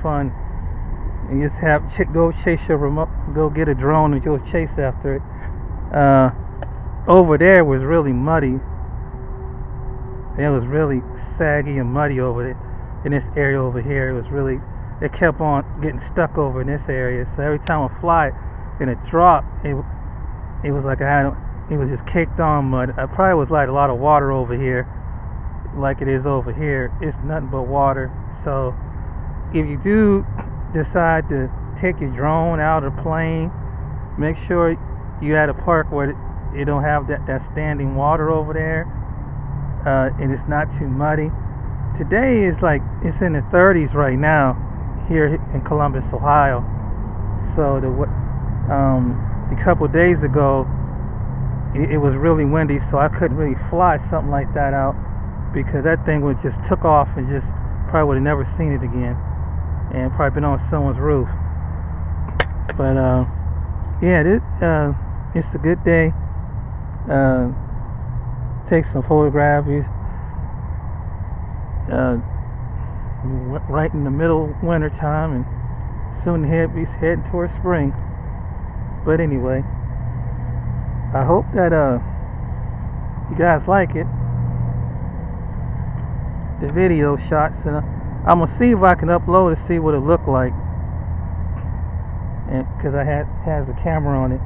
fun. And you just go chase your remote, go get a drone and go chase after it. Over there was really muddy. It was really saggy and muddy over there. In this area over here, it kept on getting stuck over in this area. So every time I fly and it dropped, it was like it was just caked on mud. I probably was like a lot of water over here, like it is over here. It's nothing but water. So if you do decide to take your drone out of the plane, make sure you at a park where you don't have that standing water over there, and it's not too muddy. Today is like it's in the 30s right now here in Columbus, Ohio. So a couple days ago it was really windy, so I couldn't really fly something like that out because that thing would just took off and just probably would have never seen it again, and probably been on someone's roof. But yeah, it's a good day. Take some photographs. Right in the middle of winter time, and soon be heading towards spring. But anyway, I hope that you guys like it, the video shots, and I'm gonna see if I can upload it, see what it looked like, and because I has a camera on it,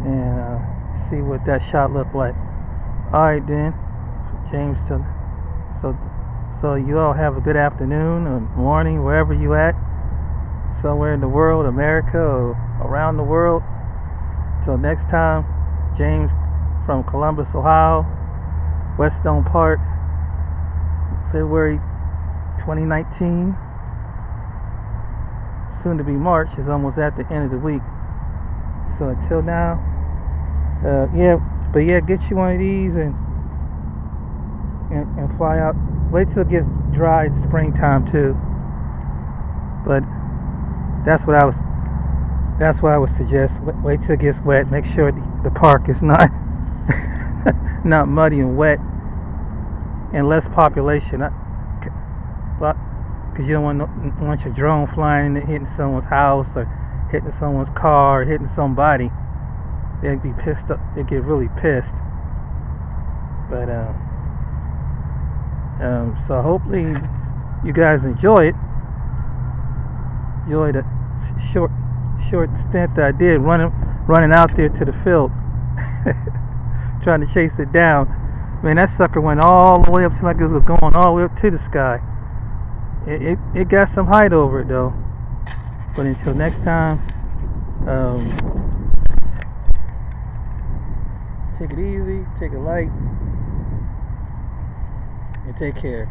and see what that shot looked like. All right then, James. So you all have a good afternoon or morning wherever you at, somewhere in the world, America or around the world. Till next time, James from Columbus, Ohio, Whetstone Park, February 2019. Soon to be March, is almost at the end of the week. So until now, get you one of these and fly out. Wait till it gets dry in springtime too. But that's what I would suggest. Wait till it gets wet. Make sure the park is not not muddy and wet and less population. Because you don't want your drone flying and hitting someone's house or hitting someone's car or hitting somebody. They'd be pissed up. They'd get really pissed. But so hopefully you guys enjoy it. Enjoy the short stint that I did running out there to the field, trying to chase it down. Man, that sucker went all the way up, like it was going all the way up to the sky. It got some height over it though. But until next time, take it easy, take it light, and take care.